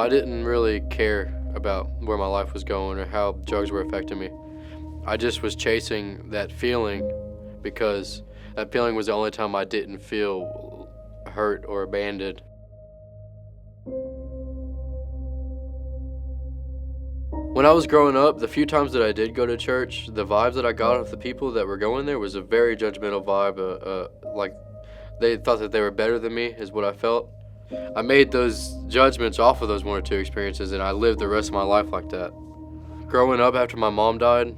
I didn't really care about where my life was going or how drugs were affecting me. I just was chasing that feeling because that feeling was the only time I didn't feel hurt or abandoned. When I was growing up, the few times that I did go to church, the vibes that I got of the people that were going there was a very judgmental vibe. Like they thought that they were better than me, is what I felt. I made those judgments off of those one or two experiences, and I lived the rest of my life like that. Growing up after my mom died,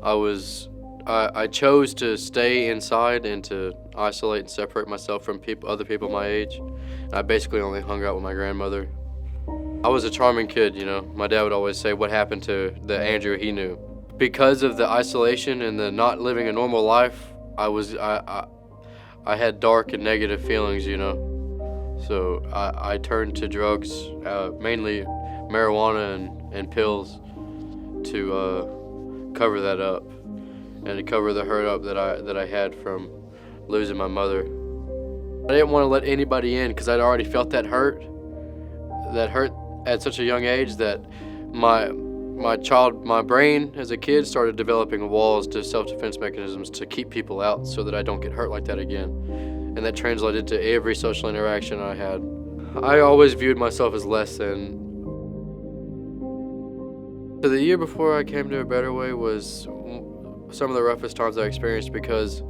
I chose to stay inside and to isolate and separate myself from other people my age. And I basically only hung out with my grandmother. I was a charming kid, you know. My dad would always say, what happened to the Andrew he knew? Because of the isolation and the not living a normal life, I had dark and negative feelings, you know. So I turned to drugs, mainly marijuana and pills, to cover that up and to cover the hurt up that I had from losing my mother. I didn't want to let anybody in because I'd already felt that hurt at such a young age that my brain as a kid started developing walls to self-defense mechanisms to keep people out so that I don't get hurt like that again. And that translated to every social interaction I had. I always viewed myself as less than. So the year before I came to a better way was some of the roughest times I experienced because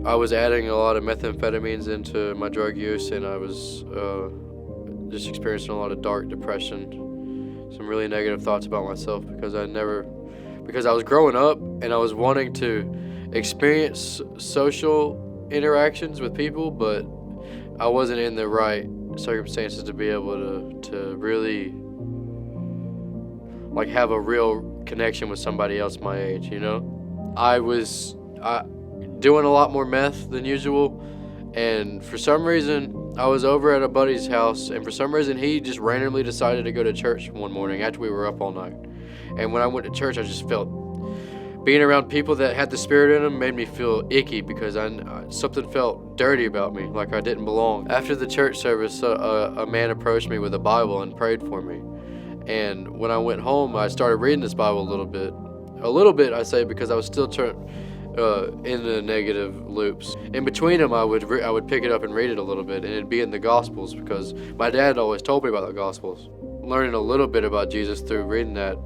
I was adding a lot of methamphetamines into my drug use, and I was just experiencing a lot of dark depression, some really negative thoughts about myself because I was growing up and I was wanting to experience social interactions with people, but I wasn't in the right circumstances to be able to really like have a real connection with somebody else my age, you know? I was doing a lot more meth than usual, and for some reason I was over at a buddy's house, and for some reason he just randomly decided to go to church one morning after we were up all night. And when I went to church, I just felt being around people that had the spirit in them made me feel icky because something felt dirty about me, like I didn't belong. After the church service, a man approached me with a Bible and prayed for me. And when I went home, I started reading this Bible a little bit. A little bit, I say, because I was still in the negative loops. In between them, I would pick it up and read it a little bit, and it'd be in the Gospels because my dad always told me about the Gospels. Learning a little bit about Jesus through reading that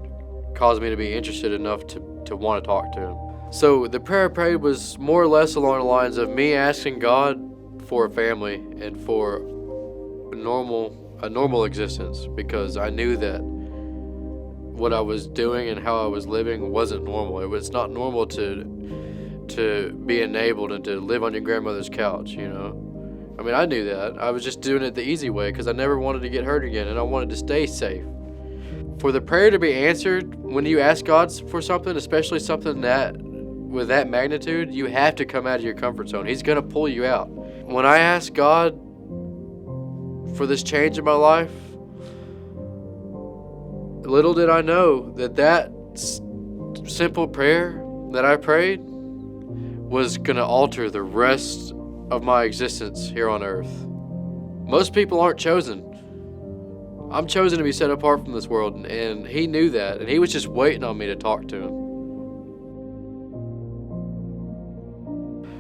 caused me to be interested enough to want to talk to him. So the prayer I prayed was more or less along the lines of me asking God for a family and for a normal existence, because I knew that what I was doing and how I was living wasn't normal. It was not normal to be enabled and to live on your grandmother's couch, you know? I mean, I knew that. I was just doing it the easy way because I never wanted to get hurt again, and I wanted to stay safe. For the prayer to be answered, when you ask God for something, especially something with that magnitude, you have to come out of your comfort zone. He's going to pull you out. When I asked God for this change in my life, little did I know that simple prayer that I prayed was going to alter the rest of my existence here on earth. Most people aren't chosen. I'm chosen to be set apart from this world, and he knew that, and he was just waiting on me to talk to him.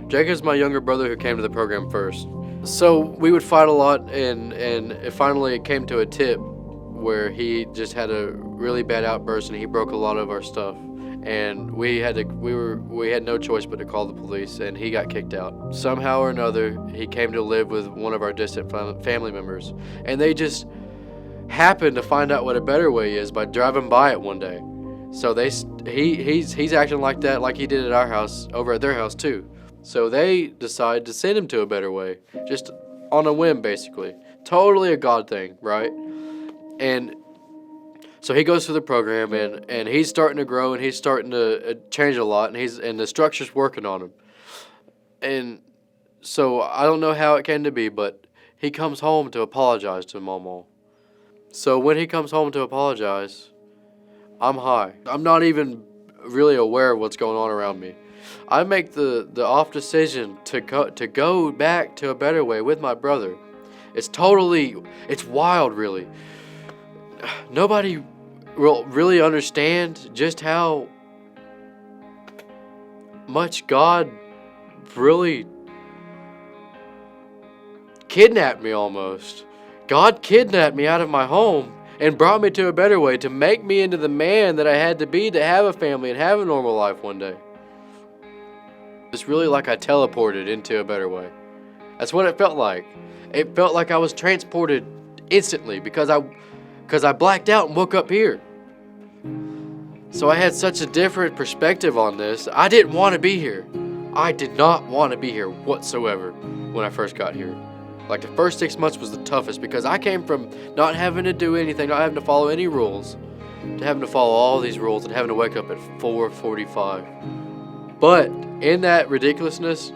Jacob's my younger brother who came to the program first. So we would fight a lot, and it came to a tip where he just had a really bad outburst, and he broke a lot of our stuff. And we had no choice but to call the police, and he got kicked out. Somehow or another, he came to live with one of our distant family members, and they just happened to find out what a better way is by driving by it one day. So he's acting like that, like he did at our house, over at their house too. So they decide to send him to a better way, just on a whim, basically. Totally a God thing, right? And so he goes through the program, and he's starting to grow, and he's starting to change a lot, and the structure's working on him. And so I don't know how it came to be, but he comes home to apologize to Mama. So when he comes home to apologize, I'm high. I'm not even really aware of what's going on around me. I make the off decision to go back to a better way with my brother. It's wild, really. Nobody will really understand just how much God really kidnapped me almost. God kidnapped me out of my home and brought me to a better way, to make me into the man that I had to be to have a family and have a normal life one day. It's really like I teleported into a better way. That's what it felt like. It felt like I was transported instantly because I blacked out and woke up here. So I had such a different perspective on this. I didn't want to be here. I did not want to be here whatsoever when I first got here. Like, the first 6 months was the toughest because I came from not having to do anything, not having to follow any rules, to having to follow all these rules and having to wake up at 4:45. But in that ridiculousness,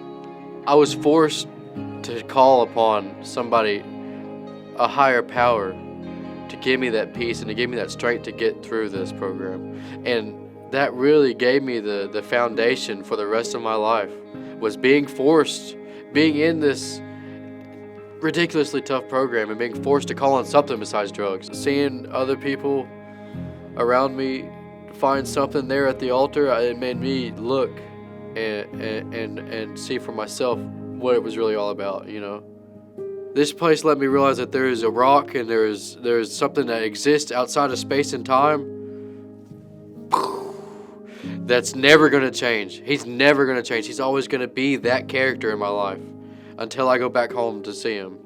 I was forced to call upon somebody, a higher power, to give me that peace and to give me that strength to get through this program. And that really gave me the foundation for the rest of my life, was being in this ridiculously tough program and being forced to call on something besides drugs. Seeing other people around me find something there at the altar, it made me look and see for myself what it was really all about, you know. This place let me realize that there is a rock and there is something that exists outside of space and time that's never going to change. He's never going to change. He's always going to be that character in my life until I go back home to see him.